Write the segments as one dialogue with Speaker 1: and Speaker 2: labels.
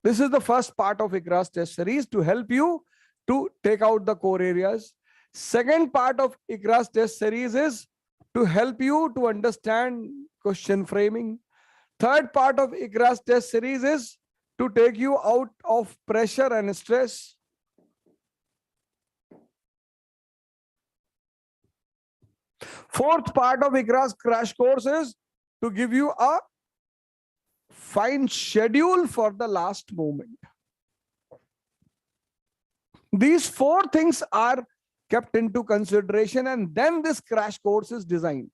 Speaker 1: This is the first part of IQRA's test series to help you to take out the core areas. Second part of IQRA's test series is to help you to understand question framing. Third part of IQRA's test series is to take you out of pressure and stress. Fourth part of IQRA's crash course is to give you a fine schedule for the last moment. These four things are kept into consideration, and then this crash course is designed.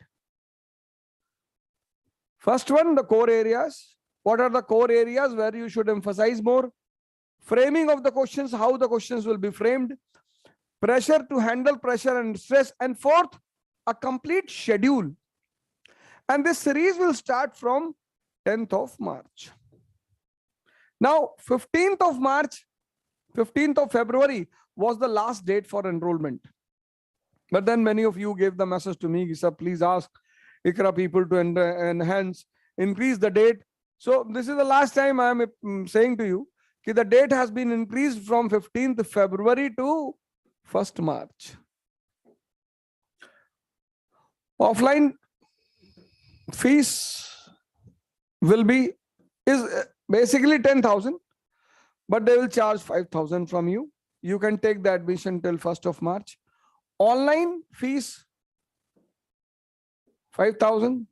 Speaker 1: First one, the core areas. What are the core areas where you should emphasize more? Framing of the questions, how the questions will be framed. Pressure, to handle pressure and stress. And fourth, a complete schedule. And this series will start from 10th of March. Now, 15th of March, 15th of February was the last date for enrollment. But then many of you gave the message to me, sir, please ask IQRA people to increase the date. So this is the last time I am saying to you that the date has been increased from 15th February to 1st March. Offline fees is basically 10,000, but they will charge 5,000 from you. You can take the admission till 1st of March. Online fees 5,000,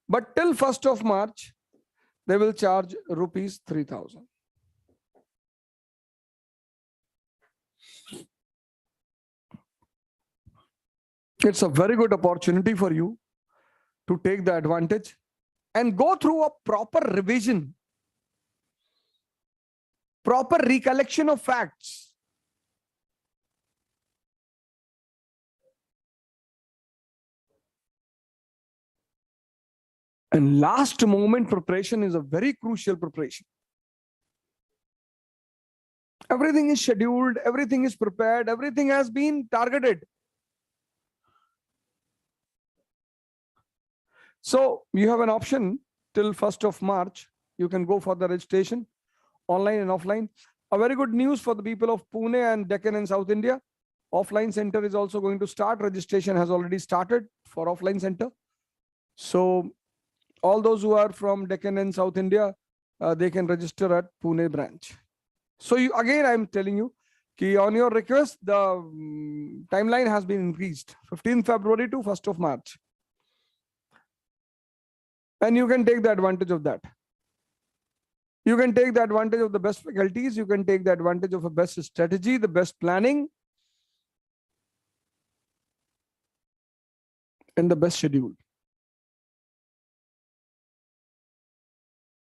Speaker 1: but till 1st of March they will charge rupees 3,000. It's a very good opportunity for you to take the advantage and go through a proper revision, proper recollection of facts. And last moment preparation is a very crucial preparation. Everything is scheduled, everything is prepared, everything has been targeted. So you have an option till 1st of March. You can go for the registration, online and offline. A very good news for the people of Pune and Deccan and South India. Offline center is also going to start. Registration has already started for offline center. So all those who are from Deccan and South India, they can register at Pune branch. So again, I'm telling you, on your request, the timeline has been increased, 15th February to 1st of March. And you can take the advantage of that. You can take the advantage of the best faculties. You can take the advantage of a best strategy, the best planning, and the best schedule.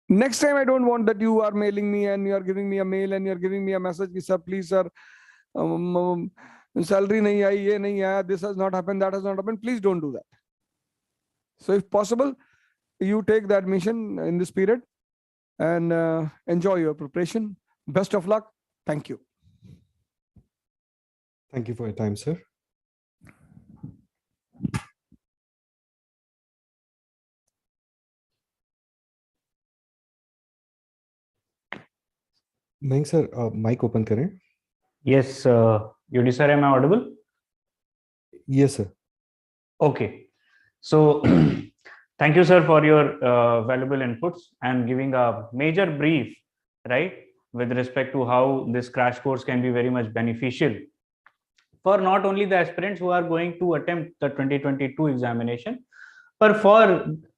Speaker 1: Next time, I don't want that you are mailing me and you are giving me a mail and you are giving me a message, sir, please, sir, salary nahi aayi, ye nahi aaya, this has not happened, that has not happened. Please don't do that. So if possible, you take the admission in this period and enjoy your preparation. Best of luck. Thank you.
Speaker 2: Thank you for your time, sir. Mayank sir, mic open करें.
Speaker 3: Yes, UD sir, am I audible?
Speaker 2: Yes, sir.
Speaker 3: Okay. So thank you, sir, for your valuable inputs and giving a major brief, right, with respect to how this crash course can be very much beneficial for not only the aspirants who are going to attempt the 2022 examination, but for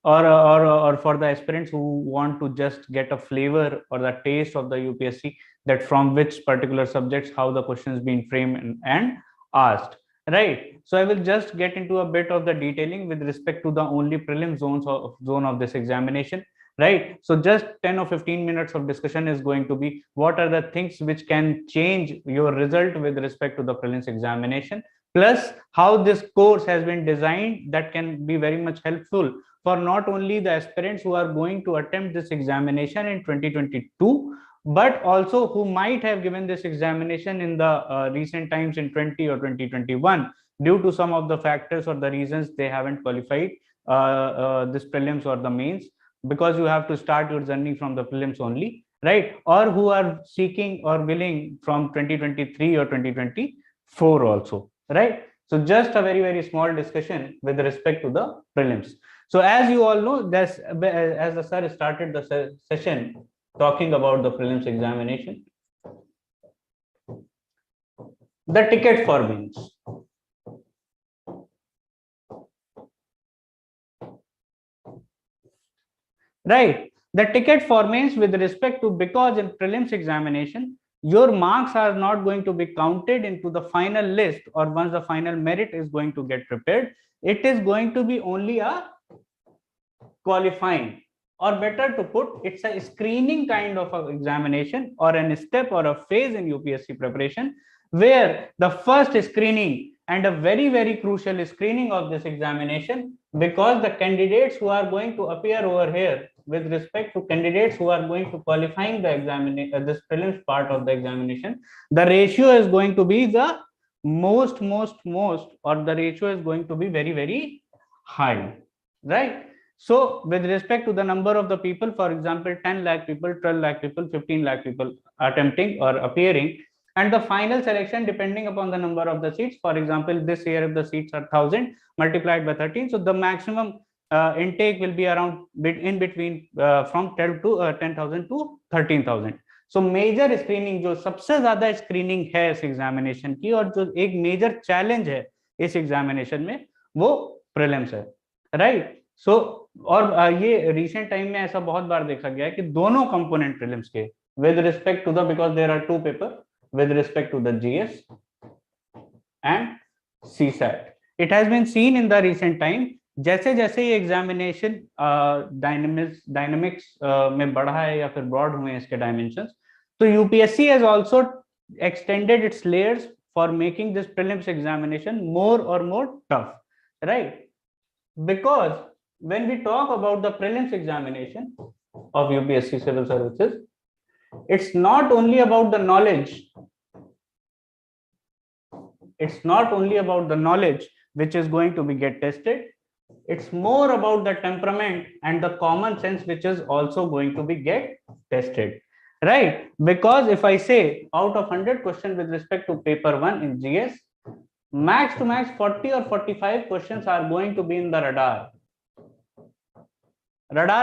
Speaker 3: the aspirants who want to just get a flavor or the taste of the UPSC, that from which particular subjects, how the questions being framed and asked. Right. So I will just get into a bit of the detailing with respect to the only prelim zone of this examination. Right. So just 10 or 15 minutes of discussion is going to be what are the things which can change your result with respect to the prelims examination, plus how this course has been designed that can be very much helpful for not only the aspirants who are going to attempt this examination in 2022, but also who might have given this examination in the recent times in 20 or 2021 due to some of the factors or the reasons they haven't qualified this prelims or the mains, because you have to start your journey from the prelims only. right? Or who are seeking or willing from 2023 or 2024 also, right? So just a very small discussion with respect to the prelims. So as you all know, that's as the sir started the session talking about the prelims examination, the ticket formats, right? The ticket formats with respect to, because in prelims examination your marks are not going to be counted into the final list, or once the final merit is going to get prepared, it is going to be only a qualifying, or better to put, it's a screening kind of a examination, or a step or a phase in UPSC preparation, where the first screening and a very crucial screening of this examination, because the candidates who are going to appear over here with respect to candidates who are going to qualifying the examination, this prelims part of the examination, the ratio is going to be the most, or the ratio is going to be very high, right? So with respect to the number of the people, for example, 10 lakh people, 12 lakh people, 15 lakh people attempting or appearing, and the final selection depending upon the number of the seats. For example, this year if the seats are 1000 multiplied by 13, so the maximum intake will be around in between from 10,000 to 13,000. So major screening, जो सबसे ज्यादा screening है इस examination की, और जो एक major challenge है इस एग्जामिनेशन में, वो प्रीलिम्स है, राइट? सो और ये रिसेंट टाइम में ऐसा बहुत बार देखा गया है कि दोनों कंपोनेंट प्रीलिम्स के with respect to the, because there are two paper with respect to the GS and CSAT. It has been seen in the recent time, जैसे जैसे ये एग्जामिनेशन डायनेमिक्स में बढ़ा है या फिर ब्रॉड हुए इसके डायमेंशंस, तो UPSC has also extended its layers for making this prelims examination more or more tough, right? Because when we talk about the prelims examination of UPSC civil services, it's not only about the knowledge, it's not only about the knowledge which is going to be get tested, it's more about the temperament and the common sense which is also going to be get tested, right? Because if I say out of 100 questions with respect to paper 1 in GS, max to max 40 or 45 questions are going to be in the radar,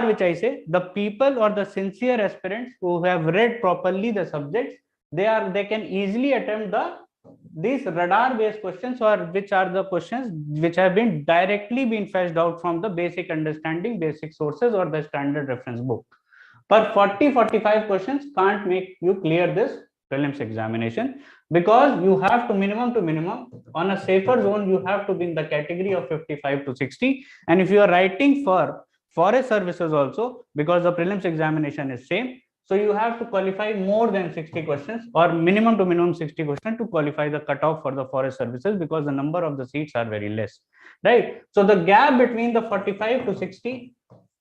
Speaker 3: which I say, the people or the sincere aspirants who have read properly the subjects, they can easily attempt these radar based questions, or which are the questions which have been directly been fetched out from the basic understanding, basic sources, or the standard reference book. But 40-45 questions can't make you clear this prelims examination, because you have to minimum on a safer zone, you have to be in the category of 55 to 60. And if you are writing for forest services also, because the prelims examination is same, so you have to qualify more than 60 questions, or minimum 60 questions to qualify the cutoff for the forest services, because the number of the seats are very less, right? So the gap between the 45 to 60,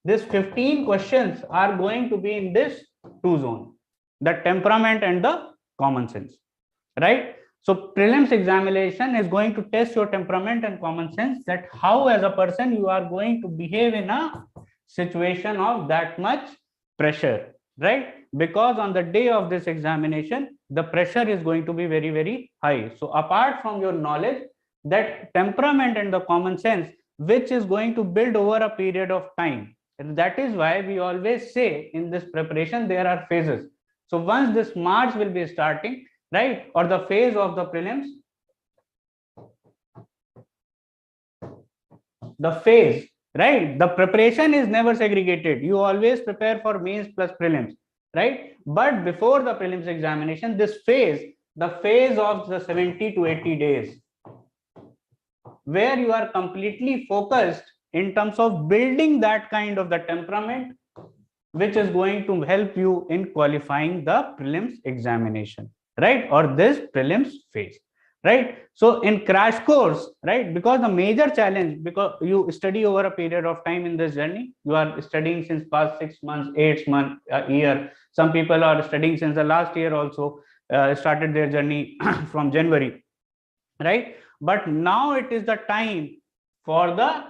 Speaker 3: this 15 questions are going to be in this two zone, the temperament and the common sense, right? So prelims examination is going to test your temperament and common sense, that how as a person you are going to behave in a situation of that much pressure, right? Because on the day of this examination, the pressure is going to be very high. So apart from your knowledge, that temperament and the common sense, which is going to build over a period of time. And that is why we always say in this preparation, there are phases. So once this March will be starting, right, or the phase of the prelims, the phase, right, the preparation is never segregated. You always prepare for mains plus prelims, right? But before the prelims examination, this phase, the phase of the 70 to 80 days, where you are completely focused in terms of building that kind of the temperament, which is going to help you in qualifying the prelims examination, right? Or this prelims phase, right? So in crash course, right, because the major challenge, because you study over a period of time in this journey, you are studying since past 6 months, 8 months, a year. Some people are studying since the last year also, started their journey from January, right? But now it is the time for the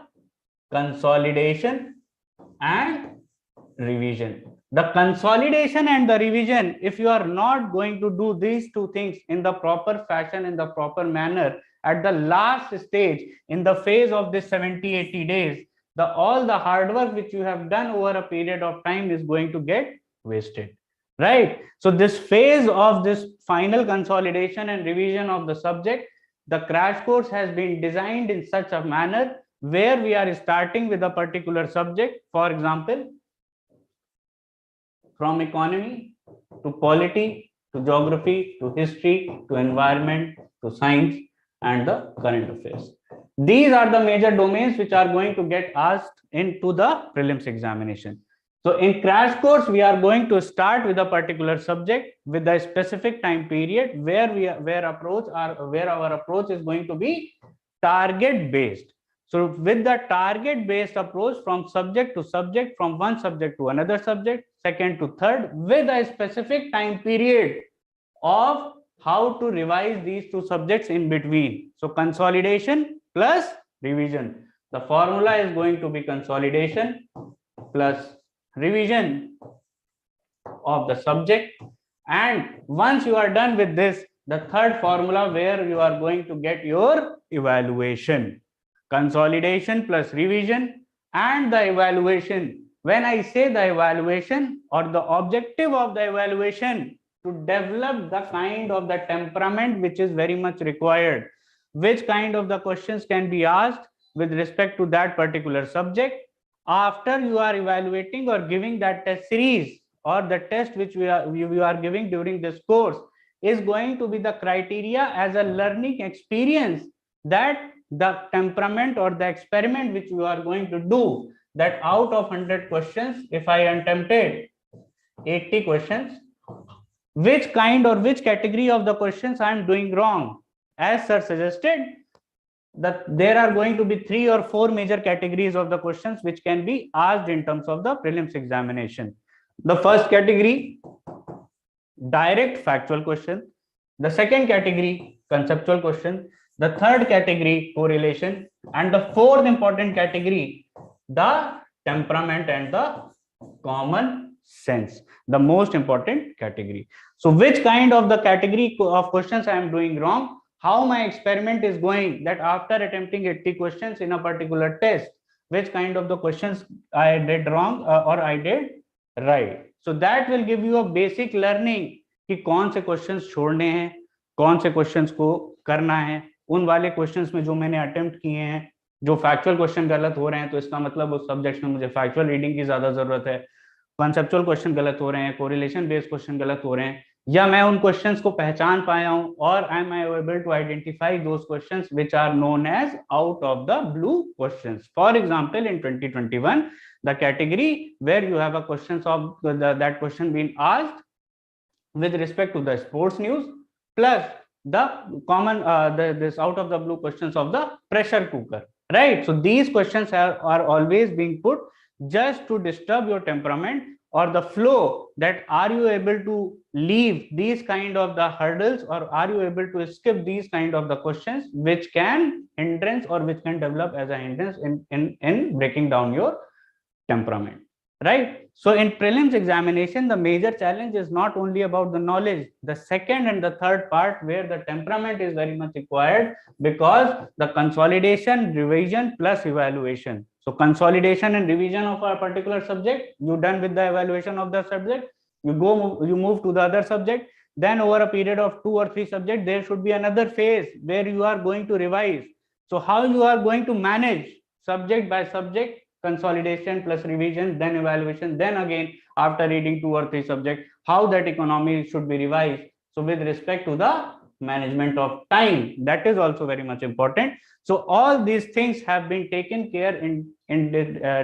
Speaker 3: consolidation and revision, the consolidation and the revision, if you are not going to do these two things in the proper fashion, in the proper manner, at the last stage, in the phase of this 70-80 days, all the hard work which you have done over a period of time is going to get wasted, right? So this phase of this final consolidation and revision of the subject, the crash course has been designed in such a manner where we are starting with a particular subject, for example, from economy to polity to geography to history to environment to science and the current affairs. These are the major domains which are going to get asked into the prelims examination. So in crash course, we are going to start with a particular subject with a specific time period where our approach is going to be target based. So with the target based approach, from subject to subject, from one subject to another subject, second to third, with a specific time period of how to revise these two subjects in between. So consolidation plus revision. The formula is going to be consolidation plus revision of the subject. And once you are done with this, the third formula where you are going to get your evaluation. Consolidation plus revision and the evaluation. When I say the evaluation or the objective of the evaluation, to develop the kind of the temperament which is very much required, which kind of the questions can be asked with respect to that particular subject after you are evaluating or giving that test series, or the test which you are giving during this course is going to be the criteria as a learning experience, that the temperament or the experiment which you are going to do, that out of 100 questions, if I attempted 80 questions, which kind or which category of the questions I am doing wrong. As sir suggested, that there are going to be 3 or 4 major categories of the questions which can be asked in terms of the prelims examination. The first category, direct factual question. The second category, conceptual question. The third category, correlation. And the fourth important category, the temperament and the common sense, the most important category. So which kind of the category of questions I am doing wrong, how my experiment is going, that after attempting 80 questions in a particular test, which kind of the questions I did wrong or I did right. So that will give you a basic learning कि कौन से questions छोड़ने हैं, कौन से questions को करना है, उन वाले क्वेश्चंस में जो मैंने अटेम्प्ट किए हैं, जो फैक्चुअल क्वेश्चन गलत हो रहे हैं तो इसका मतलब उस सब्जेक्ट में मुझे फैक्चुअल रीडिंग की ज्यादा जरूरत है, कंसेप्चुअल क्वेश्चन गलत हो रहे हैं, कोरिलेशन बेस्ड क्वेश्चन गलत हो रहे हैं, या मैं उन क्वेश्चंस को पहचान पाया हूं, और I am able to identify those questions which are known as out of the blue questions. For example in 2021 the category where you have a questions of that question being asked with respect to the sports news plus the common this out of the blue questions of the pressure cooker, right? So these questions are always being put just to disturb your temperament or the flow, that are you able to leave these kind of the hurdles, or are you able to skip these kind of the questions which can hindrance or which can develop as a hindrance in breaking down your temperament, right? So in prelims examination, the major challenge is not only about the knowledge, the second and the third part where the temperament is very much required, because the consolidation, revision plus evaluation. So consolidation and revision of a particular subject, you done with the evaluation of the subject, you move to the other subject, then over a period of 2 or 3 subjects, there should be another phase where you are going to revise. So how you are going to manage subject by subject, consolidation plus revision, then evaluation, then again after reading 2 or 3 subjects, how that economy should be revised. So with respect to the management of time, that is also very much important. So all these things have been taken care in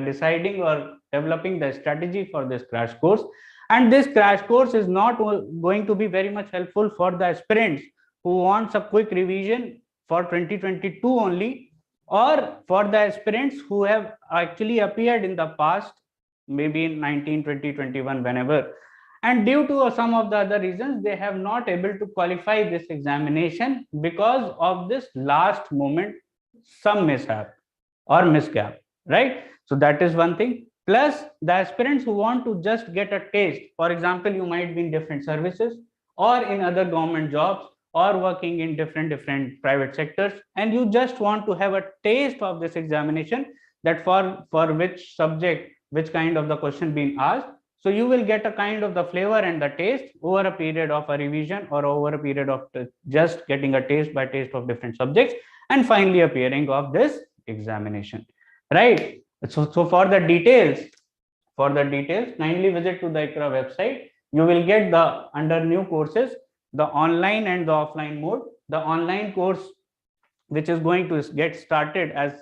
Speaker 3: deciding or developing the strategy for this crash course. And this crash course is not going to be very much helpful for the aspirants who wants a quick revision for 2022 only, or for the aspirants who have actually appeared in the past, maybe in 19, 20, 21, whenever, and due to some of the other reasons, they have not able to qualify this examination because of this last moment, some mishap or misgap, right? So that is one thing. Plus the aspirants who want to just get a taste, for example, you might be in different services or in other government jobs or working in different private sectors, and you just want to have a taste of this examination, that for which subject which kind of the question being asked. So you will get a kind of the flavor and the taste over a period of a revision or over a period of just getting a taste by taste of different subjects, and finally appearing of this examination, right? So for the details, kindly visit to the IQRA website. You will get the under new courses, the online and the offline mode. The online course, which is going to get started as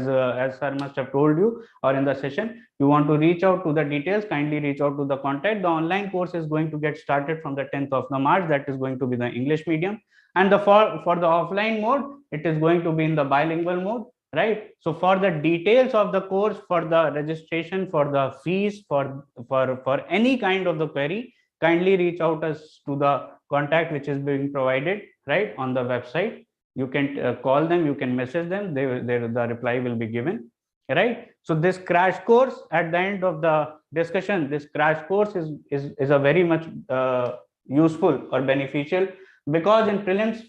Speaker 3: sir must have told you, or in the session, you want to reach out to the details, kindly reach out to the contact. The online course is going to get started from the 10th of the March. That is going to be the English medium, and for the offline mode, it is going to be in the bilingual mode, right? So for the details of the course, for the registration, for the fees, for any kind of the query, kindly reach out us to the contact which is being provided right on the website. You can call them, you can message them, the reply will be given, right? So this crash course, at the end of the discussion, this crash course is a very much useful or beneficial, because in prelims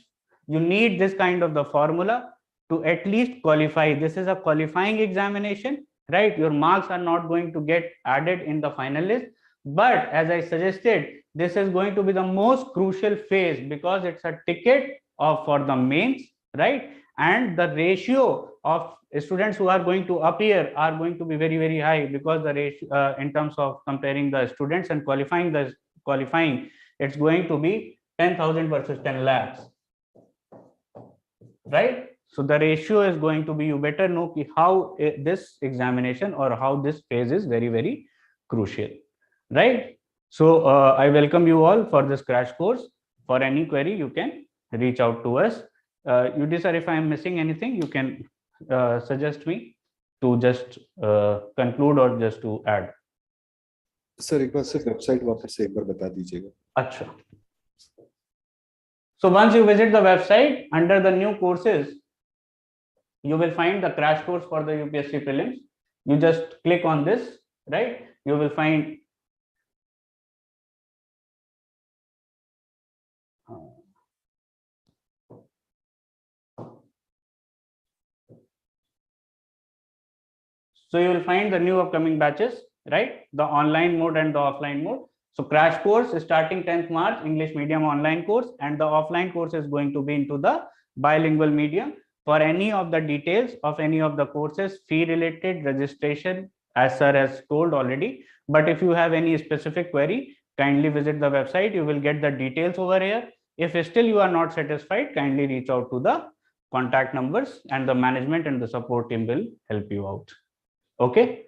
Speaker 3: you need this kind of the formula to at least qualify. This is a qualifying examination, right? Your marks are not going to get added in the final list, but as I suggested, this is going to be the most crucial phase, because it's a ticket for the mains, right? And the ratio of students who are going to appear are going to be very high, because the ratio in terms of comparing the students and qualifying, it's going to be 10,000 versus 10 lakhs, right? So the ratio is going to be, you better know how this examination or how this phase is very crucial, right? So I welcome you all for this crash course. For any query, you can reach out to us. UD sir, if I am missing anything, you can suggest me to just conclude or just to add.
Speaker 2: Sir एक बार सिर्फ website वापस से एक बार बता दीजिएगा.
Speaker 3: अच्छा. So once you visit the website, under the new courses, you will find the crash course for the UPSC prelims. You just click on this, right? You will find so you will find the new upcoming batches, right? The online mode and the offline mode. So crash course is starting 10th March, English medium online course, and the offline course is going to be into the bilingual medium. For any of the details of any of the courses, fee related, registration, as sir has told already, but if you have any specific query, kindly visit the website. You will get the details over here. If still you are not satisfied, kindly reach out to the contact numbers, and the management and the support team will help you out. Okay,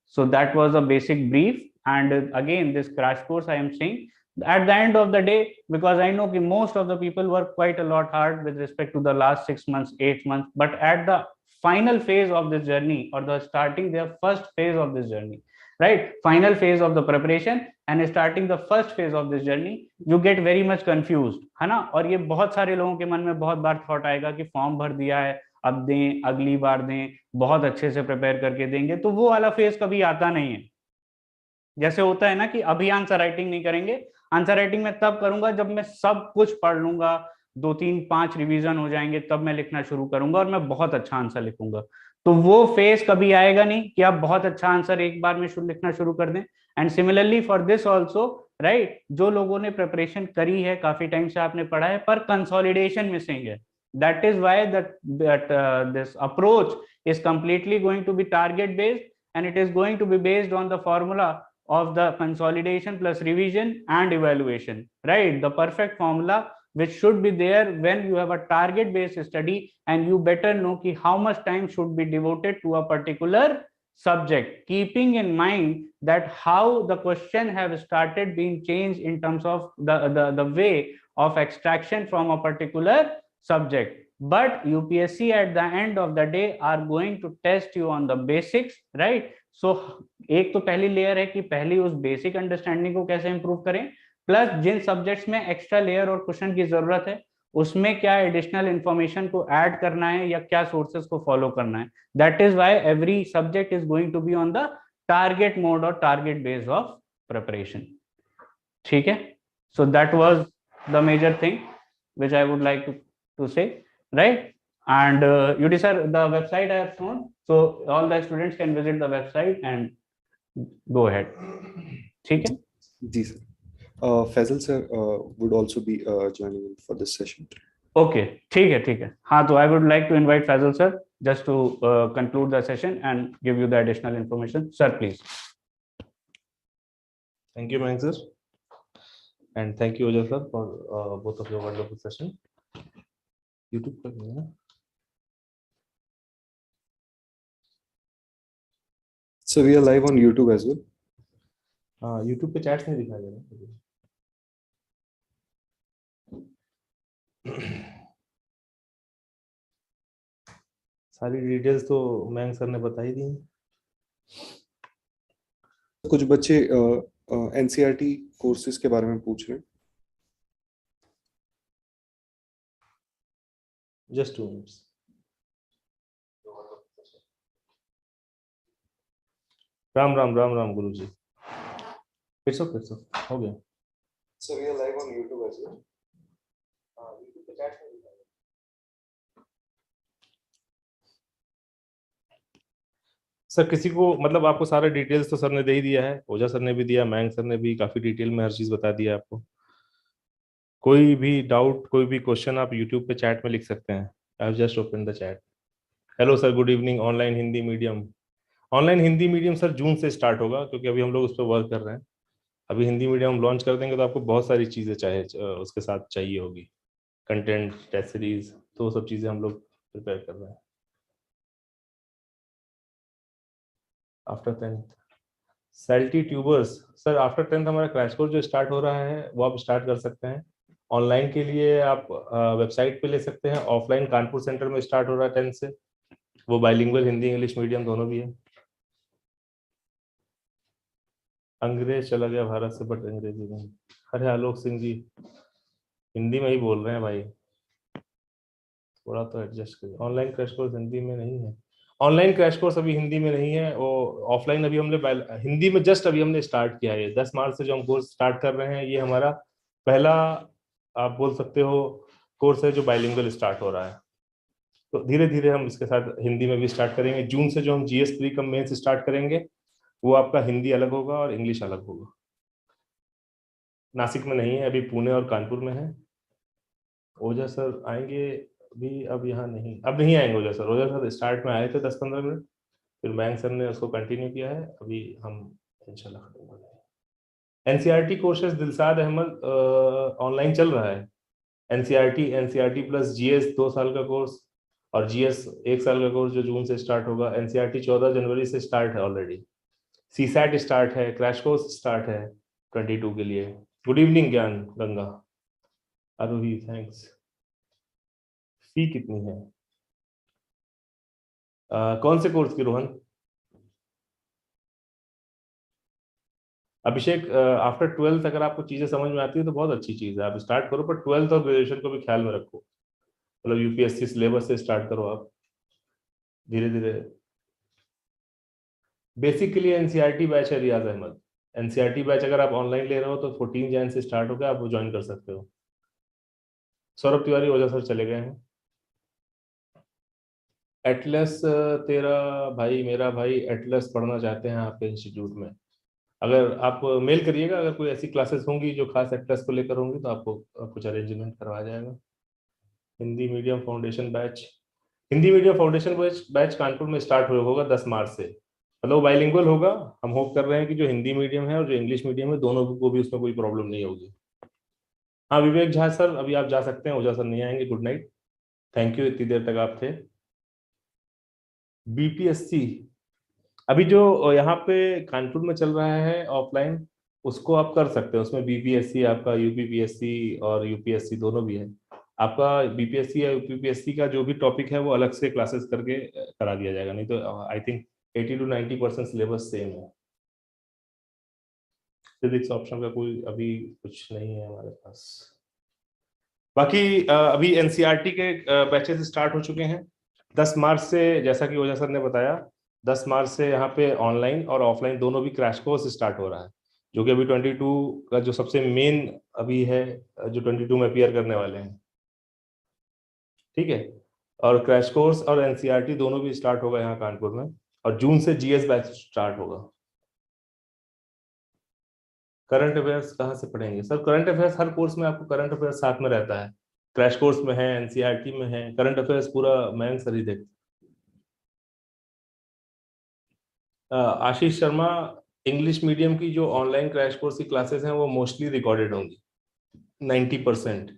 Speaker 3: so that was a basic brief. And again, this crash course, I am saying, at the end of the day, because I know most of the people work quite a lot hard with respect to the last 6 months, 8 months, but at the final phase of this journey, or the starting their first phase of this journey, right? Final phase of the preparation and starting the first phase of this journey, you get very much confused, है ना? और ये बहुत सारे लोगों के मन में बहुत बार थॉट आएगा कि फॉर्म भर दिया है, अब दें, अगली बार दें, बहुत अच्छे से प्रिपेयर करके देंगे. तो वो वाला फेज कभी आता नहीं है. जैसे होता है ना कि अभी आंसर राइटिंग नहीं करेंगे, आंसर राइटिंग में तब करूंगा जब मैं सब कुछ पढ़ लूंगा, 2 3 5 रिवीजन हो जाएंगे, तब मैं लिखना शुरू करूंगा और मैं बहुत अच्छा आंसर लिखूंगा. तो वो फेज कभी आएगा नहीं कि आप बहुत अच्छा आंसर एक बार में लिखना शुरू कर दें. And similarly for this also, right, जो लोगों ने प्रिपरेशन करी है, काफी टाइम से आपने पढ़ा है, पर कंसोलिडेशन मिसिंग है. That is why this approach is completely going to be target based, and it is going to be based on the formula of the consolidation plus revision and evaluation, right? The perfect formula which should be there when you have a target based study, and you better know ki how much time should be devoted to a particular subject, keeping in mind that how the question have started being changed in terms of the way of extraction from a particular subject. But UPSC at the end of the day are going to test you on the basics, right? So एक तो पहली layer है कि पहली उस basic understanding को कैसे improve करें, प्लस जिन सब्जेक्ट्स में एक्स्ट्रा लेयर और क्वेश्चन की जरूरत है उसमें क्या एडिशनल इंफॉर्मेशन को ऐड करना है या क्या सोर्सेस को फॉलो करना है. That is why every subject is going to be on the target mode और टारगेट बेस ऑफ प्रिपरेशन. ठीक है. So that was the major thing which I would like to say, right? And UD sir, the website I have shown, so all the students can visit the website and go ahead. ठीक है.
Speaker 2: जी sir. Faisal sir would also be joining in for this session.
Speaker 3: Okay, ठीक है. हाँ, तो I would like to invite Faisal sir just to conclude the session and give you the additional information. Sir, please.
Speaker 4: Thank you, Mayank sir. And thank you, Ojha sir, for both of your wonderful session. YouTube पर नहीं है.
Speaker 2: So we are live on YouTube as well.
Speaker 4: YouTube पे chats नहीं दिखाई दे रहा. सारी details तो Mayank sir ने बता ही दी.
Speaker 2: कुछ बच्चे एनसीईआरटी कोर्सेज के बारे में पूछ रहे हैं.
Speaker 4: Just 2 minutes. Ram Guru ji. It's okay. हो गया.
Speaker 2: So we are live on YouTube as well.
Speaker 4: YouTube पे चैट्स नहीं दिखाई. सर किसी को मतलब आपको सारे डिटेल्स तो सर ने दे ही दिया है. ओझा सर ने भी दिया, मयंक सर ने भी काफी डिटेल में हर चीज बता दिया आपको. कोई भी डाउट, कोई भी क्वेश्चन आप YouTube पे चैट में लिख सकते हैं. I have just open the chat. Hello sir, good evening. Online Hindi medium sir June से स्टार्ट होगा, क्योंकि अभी हम लोग उस पर वर्क कर रहे हैं. अभी हिंदी मीडियम हम लॉन्च कर देंगे तो आपको बहुत सारी चीजें उसके साथ चाहिए होगी. कंटेंट, टेस्ट सीरीज, तो वो सब चीजें हम लोग प्रिपेयर कर रहे हैं. आफ्टर 10th सेल्टी ट्यूबर्स सर, आफ्टर 10th हमारा क्रैश कोर्स जो स्टार्ट हो रहा है वो आप स्टार्ट कर सकते हैं. ऑनलाइन के लिए आप वेबसाइट पे ले सकते हैं. ऑफलाइन कानपुर सेंटर में स्टार्ट हो रहा है 10 से. वो बाइलिंगुअल हिंदी इंग्लिश मीडियम दोनों भी है. अंग्रेज चला गया भारत से, बट अंग्रेजी नहीं. अरे आलोक सिंह जी हिंदी में ही बोल रहे हैं भाई, थोड़ा तो एडजस्ट करिए. ऑनलाइन क्रैश कोर्स हिंदी में नहीं है. ऑनलाइन क्रैश कोर्स अभी हिंदी में नहीं है. वो ऑफलाइन अभी हमने हिंदी में जस्ट अभी हमने स्टार्ट किया है. 10 मार्च से जो हम कोर्स स्टार्ट कर रहे हैं, ये हमारा पहला आप बोल सकते हो कोर्स है जो बाइलिंगुअल स्टार्ट हो रहा है. तो धीरे धीरे हम इसके साथ हिंदी में भी स्टार्ट करेंगे. जून से जो हम GS pre cum mains start करेंगे, वो आपका हिंदी अलग होगा और इंग्लिश अलग होगा. नासिक में नहीं है अभी, पुणे और कानपुर में है. ओझा सर आएंगे भी, अब यहाँ नहीं, अब नहीं आएंगे ओझा सर. ओझा सर स्टार्ट में आए थे 10-15 मिनट, फिर मयंक सर ने उसको कंटिन्यू किया है. अभी हम इंशाल्लाह खत्म कर देंगे. NCERT courses Dilshad Ahmad online चल रहा है. एनसीईआरटी प्लस जीएस 2 साल का कोर्स और जीएस 1 साल का कोर्स जो जून से स्टार्ट होगा. एनसीईआरटी 14 जनवरी से स्टार्ट है ऑलरेडी. सीसैट स्टार्ट है. क्रैश कोर्स स्टार्ट है 22 के लिए. गुड इवनिंग ज्ञान गंगा. आरोही थैंक्स. फी कितनी है? कौन से कोर्स की रोहन? अभिषेक, आफ्टर 12th अगर आपको चीजें समझ में आती है तो बहुत अच्छी चीज है, आप स्टार्ट करो. पर 12th और ग्रेजुएशन को भी ख्याल में रखो. मतलब यूपीएससी सिलेबस से स्टार्ट करो आप धीरे धीरे. बेसिक के लिए एनसीईआरटी बैच है रियाज अहमद. एनसीईआरटी बैच अगर आप ऑनलाइन ले रहे हो तो 14 जैन से स्टार्ट होगा, आप वो ज्वाइन कर सकते हो. सौरभ तिवारी ओझा सर चले गए हैं. एटलस तेरा भाई मेरा भाई एटलस पढ़ना चाहते हैं आपके इंस्टीट्यूट में. अगर आप मेल करिएगा, अगर कोई ऐसी क्लासेस होंगी जो खास एटलस को लेकर होंगी तो आपको कुछ अरेंजमेंट करवाया जाएगा. Hindi medium foundation batch Kanpur में स्टार्ट होगा 10 मार्च से. मतलब बाइलिंगुअल होगा. हम होप कर रहे हैं कि जो हिंदी मीडियम है और जो इंग्लिश मीडियम है, दोनों को भी उसमें कोई प्रॉब्लम नहीं होगी. हाँ विवेक झा सर, अभी आप जा सकते हैं. ओझा सर नहीं आएंगे. Good night. थैंक यू, इतनी देर तक आप थे. बीपीएससी अभी जो यहाँ पे कानपुर में चल रहा है ऑफलाइन, उसको आप कर सकते हैं. उसमें बीपीएससी आपका यूपीपीएससी और यूपीएससी दोनों भी है. आपका बीपीएससी या यूपीपीएससी का जो भी टॉपिक है वो अलग से क्लासेस करके करा दिया जाएगा. नहीं तो I think 80 to 90% syllabus same है. फिजिक्स ऑप्शन का कोई अभी कुछ नहीं है हमारे पास. बाकी अभी एनसीईआरटी के बैचेस स्टार्ट हो चुके हैं 10 मार्च से. जैसा कि ओझा सर ने बताया 10 मार्च से यहाँ पे ऑनलाइन और ऑफलाइन दोनों भी क्रैश कोर्स स्टार्ट हो रहा है, जो कि अभी 22 का जो सबसे मेन अभी है, जो 22 में अपीयर करने वाले हैं। ठीक है, और क्रैश कोर्स और एनसीईआरटी दोनों भी स्टार्ट होगा यहाँ कानपुर में, और जून से जीएस बैच स्टार्ट होगा। करंट अफेयर्स कहाँ से पढ़ेंगे सर? करंट अफेयर्स हर कोर्स में आपको करंट अफेयर्स साथ में रहता है, क्रैश कोर्स में है, एनसीईआरटी में है, करंट अफेयर्स पूरा मयंक सर ही देखते। आशीष शर्मा, इंग्लिश मीडियम की जो ऑनलाइन क्रैश कोर्स की क्लासेस हैं वो मोस्टली रिकॉर्डेड होंगी 90%।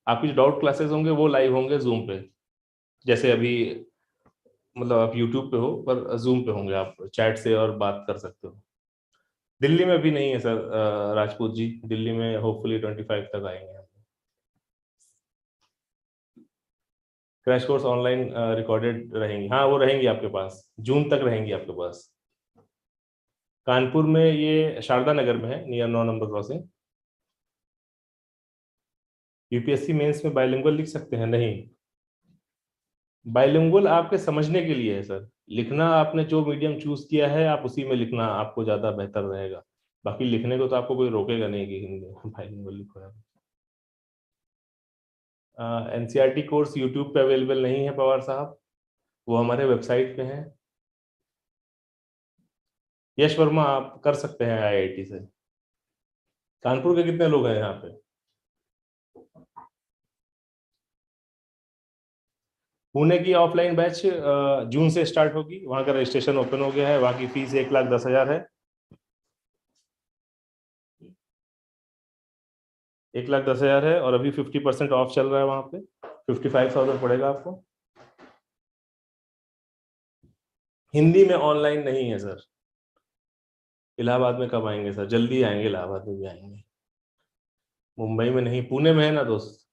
Speaker 4: आपकी जो डाउट क्लासेस होंगे वो लाइव होंगे जूम पे, जैसे अभी मतलब आप यूट्यूब पे हो पर जूम पे होंगे, आप चैट से और बात कर सकते हो। दिल्ली में भी नहीं है सर राजपूत जी, दिल्ली में होपफुली 25 तक आएंगे। क्रैश कोर्स ऑनलाइन रिकॉर्डेड रहेंगी, हाँ वो रहेंगी आपके पास, जून तक रहेंगी आपके पास। कानपुर में ये शारदा नगर में है, near 9 number crossing. UPSC mains में बाइलिंगुअल लिख सकते हैं? नहीं, बाइलिंगुअल आपके समझने के लिए है सर, लिखना आपने जो मीडियम चूज किया है आप उसी में लिखना आपको ज्यादा बेहतर रहेगा, बाकी लिखने को तो आपको कोई रोकेगा नहीं कि हिंदी बाइलिंगुअल लिखो। एनसीईआरटी कोर्स यूट्यूब पे अवेलेबल नहीं है पवार साहब, वो हमारे वेबसाइट पे है। यश वर्मा आप कर सकते हैं आईआईटी से। कानपुर के कितने लोग हैं यहाँ पे? पुणे की ऑफलाइन बैच जून से स्टार्ट होगी, वहां का रजिस्ट्रेशन ओपन हो गया है, वहां की फीस 1,10,000 है। 1,10,000 है, और अभी 50% ऑफ चल रहा है, वहां पे 55,000 पड़ेगा आपको। हिंदी में ऑनलाइन नहीं है सर। इलाहाबाद में कब आएंगे सर? जल्दी आएंगे, इलाहाबाद में भी आएंगे। मुंबई में नहीं, पुणे में है ना दोस्त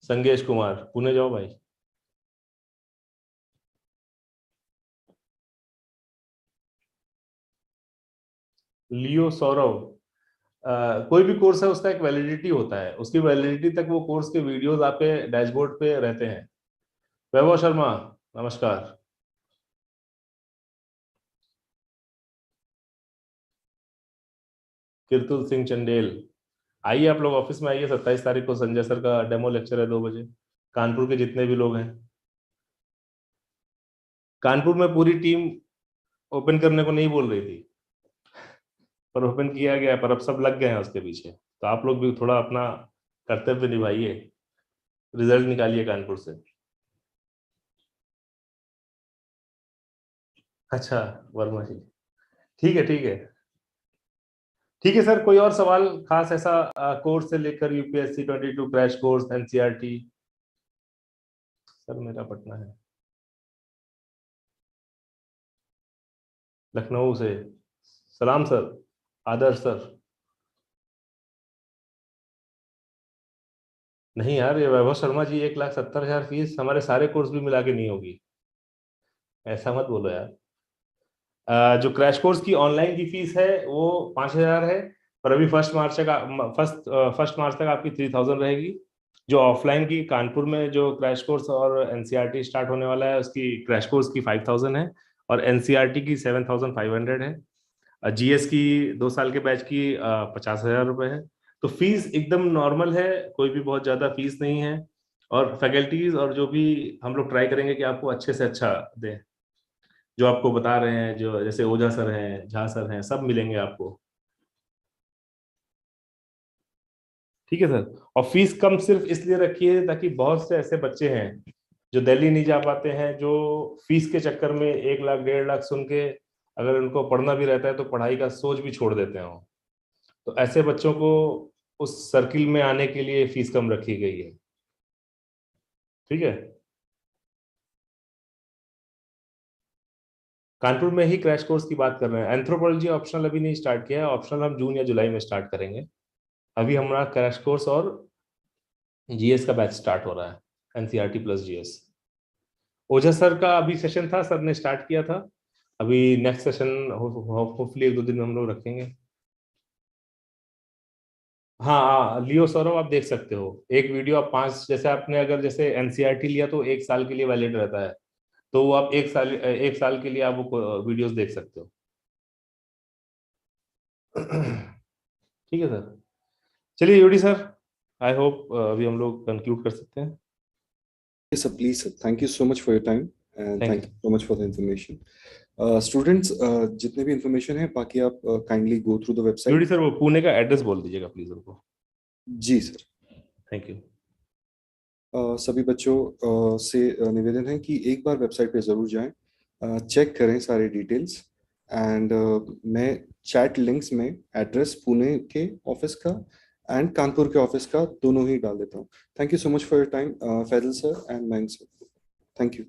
Speaker 4: संगेश कुमार, पुणे जाओ भाई। लियो सौरव, कोई भी कोर्स है उसका एक वैलिडिटी होता है, उसकी वैलिडिटी तक वो कोर्स के वीडियोस आपके डैशबोर्ड पे रहते हैं। वैभव शर्मा नमस्कार। कीर्तुल सिंह चंडेल, आइए आप लोग ऑफिस में आइए, 27 तारीख को संजय सर का डेमो लेक्चर है 2 बजे। कानपुर के जितने भी लोग हैं, कानपुर में पूरी टीम ओपन करने को नहीं बोल रही थी पर ओपन किया गया, पर अब सब लग गए हैं उसके पीछे, तो आप लोग भी थोड़ा अपना कर्तव्य निभाइए, रिजल्ट निकालिए कानपुर से। अच्छा वर्मा जी, ठीक है ठीक है ठीक है सर। कोई और सवाल खास ऐसा कोर्स से लेकर UPSC 22 crash course NCERT? Sir मेरा पटना है, लखनऊ से। सलाम सर, आदर्श सर। नहीं यार, ये वैभव शर्मा जी 1,70,000 फीस हमारे सारे कोर्स भी मिला के नहीं होगी, ऐसा मत बोलो यार। जो क्रैश कोर्स की ऑनलाइन की फीस है वो 5,000 है, पर अभी फर्स्ट मार्च तक आपकी 3,000 रहेगी। जो ऑफलाइन की कानपुर में जो क्रैश कोर्स और एनसीईआरटी स्टार्ट होने वाला है उसकी क्रैश कोर्स की 5,000 है, और एनसीईआरटी की 7,500 है। जीएस की 2 साल के बैच की 50,000 रुपये है। तो फीस एकदम नॉर्मल है, कोई भी बहुत ज्यादा फीस नहीं है, और फैकल्टीज और जो भी हम लोग ट्राई करेंगे कि आपको अच्छे से अच्छा दें, जो आपको बता रहे हैं, जो जैसे ओझा सर हैं, झा सर हैं, सब मिलेंगे आपको। ठीक है सर, और फीस कम सिर्फ इसलिए रखी है ताकि बहुत से ऐसे बच्चे हैं जो दिल्ली नहीं जा पाते हैं, जो फीस के चक्कर में 1 लाख 1.5 लाख सुन के अगर उनको पढ़ना भी रहता है तो पढ़ाई का सोच भी छोड़ देते हैं। तो ऐसे बच्चों को उस सर्किल में आने के लिए फीस कम रखी गई है। ठीक है, कानपुर में ही क्रैश कोर्स की बात कर रहे हैं। एंथ्रोपोलॉजी ऑप्शनल अभी नहीं स्टार्ट किया है, ऑप्शनल हम जून या जुलाई में स्टार्ट करेंगे। अभी हमारा क्रैश कोर्स और जीएस का बैच स्टार्ट हो रहा है, एनसीईआरटी प्लस जीएस। ओझा सर का अभी सेशन था, सर ने स्टार्ट किया था, अभी नेक्स्ट सेशन होपफुली 1-2 दिन में हम लोग रखेंगे। हाँ हाँ लियो सौरभ, आप देख सकते हो एक वीडियो, आप 5, जैसे आपने अगर जैसे एनसीईआरटी लिया तो 1 साल के लिए वैलिड रहता है, तो वो आप एक साल के लिए आप वो वीडियोस देख सकते हो। ठीक है सर, चलिए यूडी सर, आई होप अभी हम लोग कंक्लूड कर सकते हैं।
Speaker 2: Yes, sir, please, sir. Thank you so much for your time and
Speaker 4: Thank
Speaker 2: thank you so much for the information. Students, जितने भी information है बाकी आप kindly go through the website.
Speaker 4: यूडी सर, वो पुणे का एड्रेस बोल दीजिएगा प्लीज उनको।
Speaker 2: जी सर।
Speaker 4: Thank you.
Speaker 2: सभी बच्चों से निवेदन है कि एक बार वेबसाइट पे जरूर जाएं, चेक करें सारे डिटेल्स एंड मैं चैट लिंक्स में एड्रेस पुणे के ऑफिस का एंड कानपुर के ऑफिस का दोनों ही डाल देता हूँ। Thank you so much for your time Faizal sir and मैंग sir, thank you.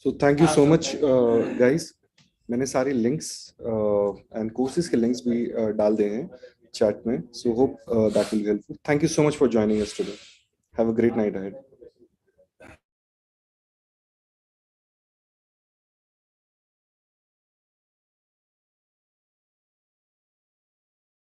Speaker 2: So thank you so much guys. मैंने सारे लिंक्स एंड कोर्सेज के लिंक्स भी डाल दिए हैं चैट में, so hope that will be helpful. Thank you so much for joining us today. Have a great night ahead.